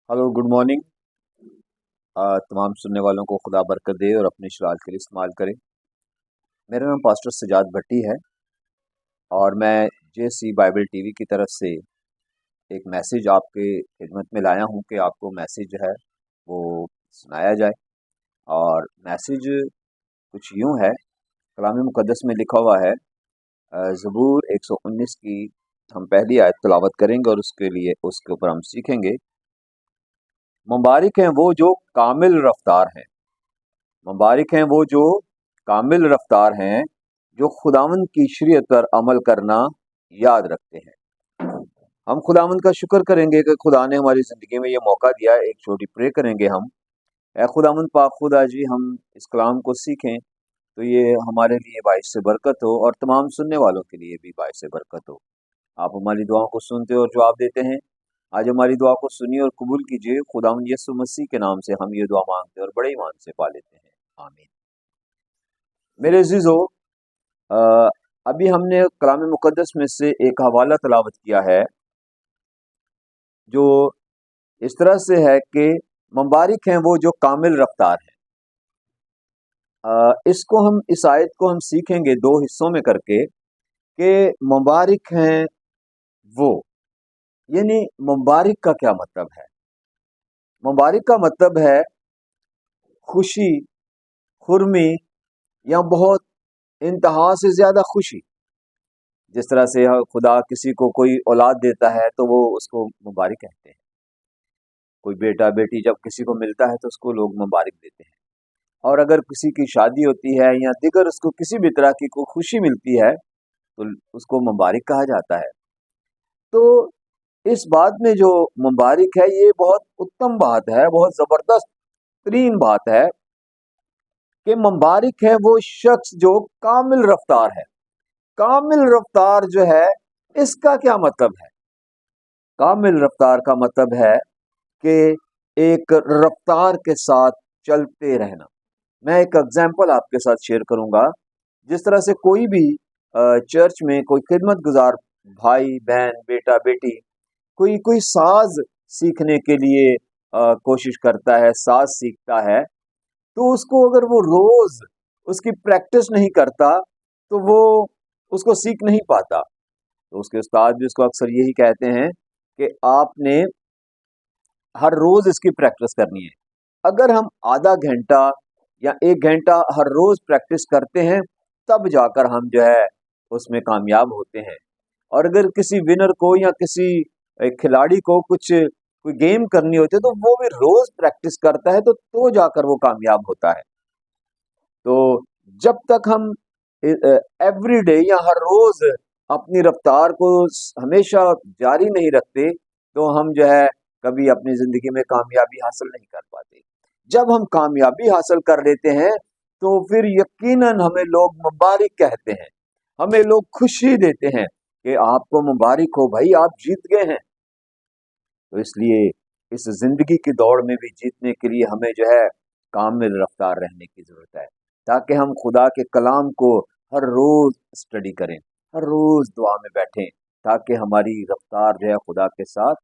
Hello, good morning. तमाम सुनने वालों को खुदा बरकत दे और अपनी शरात के लिए इस्तेमाल करे। मेरा नाम पास्टर सजाद भट्टी है और मैं जेसी बाइबल टीवी की तरफ से एक मैसेज आपके खिदमत में लाया हूं कि आपको मैसेज जो है वो सुनाया जाए। और मैसेज कुछ यूं है, कलाम मुकद्दस में लिखा हुआ है। ज़बूर 119 की हम पहली आयत तिलावत करेंगे और उसके ऊपर हम सीखेंगे। मुबारक हैं वो जो कामिल रफ्तार हैं, मुबारक हैं वो जो कामिल रफ्तार हैं, जो खुदावंद की शरीयत पर अमल करना याद रखते हैं। हम खुदावंद का शुक्र करेंगे कि खुदा ने हमारी ज़िंदगी में ये मौका दिया है। एक छोटी प्रे करेंगे हम। ए खुदावंद पाक खुदा जी, हम इस कलाम को सीखें तो ये हमारे लिए बाइस से बरकत हो और तमाम सुनने वालों के लिए भी बाइस से बरकत हो। आप हमारी दुआओं को सुनते और जवाब देते हैं। आज हमारी दुआ को सुनिए और कबूल कीजिए। खुदावंद यीशु मसीह के नाम से हम ये दुआ मांगते हैं और बड़े ईमान से पा लेते हैं, आमीन। मेरे अजीजों, अभी हमने कलाम मुकद्दस में से एक हवाला तलावत किया है जो इस तरह से है कि मुबारक हैं वो जो कामिल रफ्तार हैं। इसको हम इस आयत को हम सीखेंगे दो हिस्सों में करके कि मुबारक हैं वो, यानी मुबारक का क्या मतलब है। मुबारक का मतलब है खुशी, खुरमी या बहुत इंतहा से ज्यादा खुशी। जिस तरह से खुदा किसी को कोई औलाद देता है तो वो उसको मुबारक कहते हैं। कोई बेटा बेटी जब किसी को मिलता है तो उसको लोग मुबारक देते हैं। और अगर किसी की शादी होती है या दिगर उसको किसी भी तरह की कोई खुशी मिलती है तो उसको मुबारक कहा जाता है। तो इस बात में जो मुबारक है ये बहुत उत्तम बात है, बहुत जबरदस्त तरीन बात है कि मुबारक है वो शख्स जो कामिल रफ्तार है। कामिल रफ्तार जो है, इसका क्या मतलब है। कामिल रफ्तार का मतलब है कि एक रफ्तार के साथ चलते रहना। मैं एक एग्जाम्पल आपके साथ शेयर करूंगा। जिस तरह से कोई भी चर्च में कोई खिदमत गुजार भाई बहन बेटा बेटी कोई कोई साज सीखने के लिए कोशिश करता है, साज सीखता है, तो उसको अगर वो रोज उसकी प्रैक्टिस नहीं करता तो वो उसको सीख नहीं पाता। तो उसके उस्ताद भी उसको अक्सर यही कहते हैं कि आपने हर रोज इसकी प्रैक्टिस करनी है। अगर हम आधा घंटा या एक घंटा हर रोज प्रैक्टिस करते हैं तब जाकर हम जो है उसमें कामयाब होते हैं। और अगर किसी विनर को या किसी खिलाड़ी को कोई गेम करनी होती है तो वो भी रोज प्रैक्टिस करता है तो जाकर वो कामयाब होता है। तो जब तक हम एवरी डे या हर रोज अपनी रफ्तार को हमेशा जारी नहीं रखते तो हम जो है कभी अपनी जिंदगी में कामयाबी हासिल नहीं कर पाते। जब हम कामयाबी हासिल कर लेते हैं तो फिर यकीनन हमें लोग मुबारक कहते हैं, हमें लोग खुशी देते हैं कि आपको मुबारक हो भाई, आप जीत गए हैं। तो इसलिए इस जिंदगी की दौड़ में भी जीतने के लिए हमें जो है कामिल रफ्तार रहने की जरूरत है, ताकि हम खुदा के कलाम को हर रोज स्टडी करें, हर रोज दुआ में बैठें, ताकि हमारी रफ्तार जो है खुदा के साथ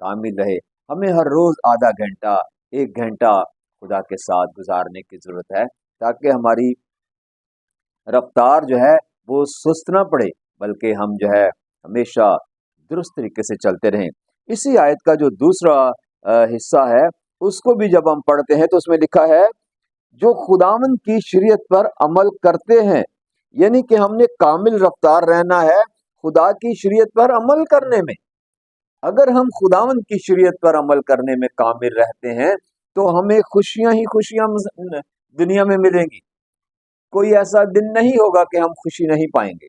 कामिल रहे। हमें हर रोज आधा घंटा एक घंटा खुदा के साथ गुजारने की जरूरत है, ताकि हमारी रफ्तार जो है वो सुस्त ना पड़े, बल्कि हम जो है हमेशा दुरुस्त तरीके से चलते रहें। इसी आयत का जो दूसरा हिस्सा है उसको भी जब हम पढ़ते हैं तो उसमें लिखा है जो खुदावंद की शरीयत पर अमल करते हैं, यानी कि हमने कामिल रफ्तार रहना है खुदा की शरीयत पर अमल करने में। अगर हम खुदावंद की शरीयत पर अमल करने में कामिल रहते हैं तो हमें खुशियां ही खुशियां दुनिया में मिलेंगी। कोई ऐसा दिन नहीं होगा कि हम खुशी नहीं पाएंगे,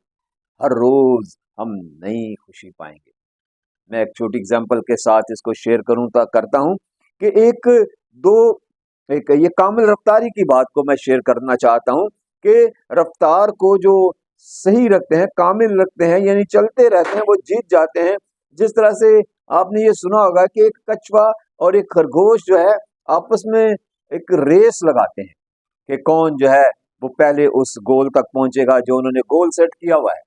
हर रोज हम नई खुशी पाएंगे। मैं एक छोटी एग्जांपल के साथ इसको शेयर करता हूं कि एक ये कामिल रफ्तारी की बात को मैं शेयर करना चाहता हूं कि रफ्तार को जो सही रखते हैं, कामिल रखते हैं, यानी चलते रहते हैं, वो जीत जाते हैं। जिस तरह से आपने ये सुना होगा कि एक कछुआ और एक खरगोश जो है आपस में एक रेस लगाते हैं कि कौन जो है वो पहले उस गोल तक पहुंचेगा जो उन्होंने गोल सेट किया हुआ है।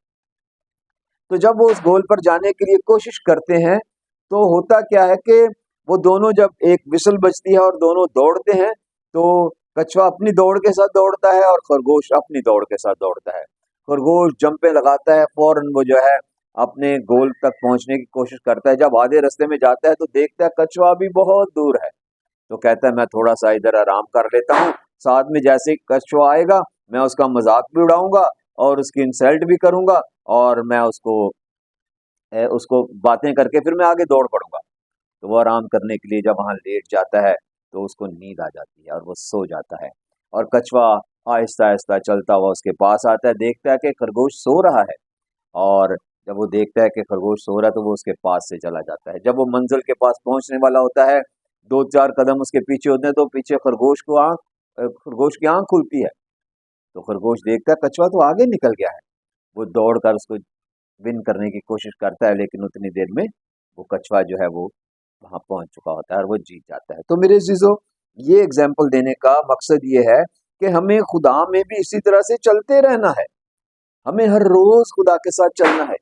तो जब वो उस गोल पर जाने के लिए कोशिश करते हैं तो होता क्या है कि وہ دونوں جب ایک وسل بجتی ہے اور دونوں دوڑتے ہیں تو کچھوا اپنی دوڑ کے ساتھ دوڑتا ہے اور خرگوش اپنی دوڑ کے ساتھ دوڑتا ہے. خرگوش جمپیں لگاتا ہے، فوراً وہ جو ہے اپنے گول تک پہنچنے کی کوشش کرتا ہے. جب آدھے رستے میں جاتا ہے تو دیکھتا ہے کچھوا بھی بہت دور ہے، تو کہتا ہے میں تھوڑا سا ادھر آرام کر لیتا ہوں. ساتھ میں جیسے کچھوا آئے گا میں اس کا مذاق بھی اڑاؤں گا اور اس کی انسلٹ بھی کروں گا، اور میں اس کو باتیں کر کے پھر میں آگے دوڑ پڑوں گا. تو وہ آرام کرنے کے لیے جب وہاں لیٹ جاتا ہے تو اس کو نیند آ جاتی ہے اور وہ سو جاتا ہے. اور کچھوا آہستہ آہستہ چلتا ہوا اس کے پاس آتا ہے، دیکھتا ہے کہ خرگوش سو رہا ہے، اور جب وہ دیکھتا ہے کہ خرگوش سو رہا ہے تو وہ اس کے پاس سے چلا جاتا ہے. جب وہ منزل کے پاس پہنچنے والا ہوتا ہے، 2-4 قدم اس کے پیچھے ہوتے ہیں تو پیچھے خرگوش کی آنکھ کھلتی ہے. تو خرگوش دیکھتا ہے کچھوا تو آگے نکل گیا ہے. وہ دوڑ کر اس کو ون کرنے کی کوشش کرتا ہے، لیکن اتنی دیر میں وہ کچھوا جو ہے وہ وہاں پہنچ چکا ہوتا ہے اور وہ جیت جاتا ہے. تو میرے عزیزو، یہ اگزامپل دینے کا مقصد یہ ہے کہ ہمیں خدا میں بھی اسی طرح سے چلتے رہنا ہے. ہمیں ہر روز خدا کے ساتھ چلنا ہے.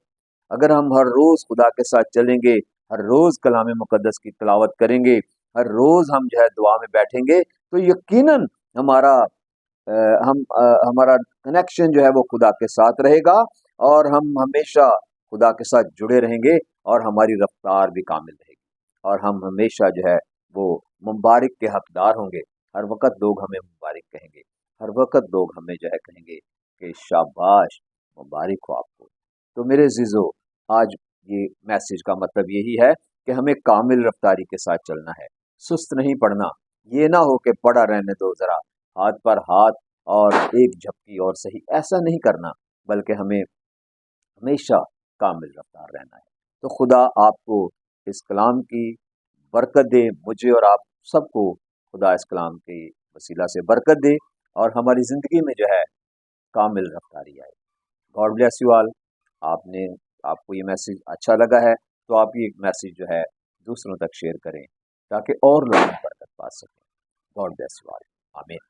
اگر ہم ہر روز خدا کے ساتھ چلیں گے، ہر روز کلام مقدس کی تلاوت کریں گے، ہر روز ہم جو ہے دعا میں بیٹھیں گے، تو یقیناً ہمارا کنیکشن جو ہے وہ خدا کے ساتھ رہے گا، اور ہم ہمیشہ خدا کے ساتھ جڑے رہیں گے، اور ہماری رفتار بھی کامل رہے گی، اور ہم ہمیشہ جو ہے وہ مبارک کے حقدار ہوں گے. ہر وقت لوگ ہمیں مبارک کہیں گے، ہر وقت لوگ ہمیں جو ہے کہیں گے کہ شاباش، مبارک ہو آپ کو. تو میرے عزیزو، آج یہ میسیج کا مطلب یہی ہے کہ ہمیں کامل رفتاری کے ساتھ چلنا ہے، سست نہیں پڑنا. یہ نہ ہو کہ پڑا رہنے دو ذرا، ہاتھ پر ہاتھ اور ایک جھپکی اور صحیح، ایسا نہیں کرنا، بلکہ ہمیں ہمیشہ کامل رفتار رہنا ہے. تو خدا آپ کو اس کلام کی برکت دے، مجھے اور آپ سب کو خدا اس کلام کے وسیلہ سے برکت دے، اور ہماری زندگی میں جو ہے کامل رفتاری آئے. God bless you all. آپ کو یہ میسیج اچھا لگا ہے تو آپ یہ میسیج جو ہے دوسروں تک شیئر کریں تاکہ اور لوگ برکت پا سکیں. God bless you all. آمین.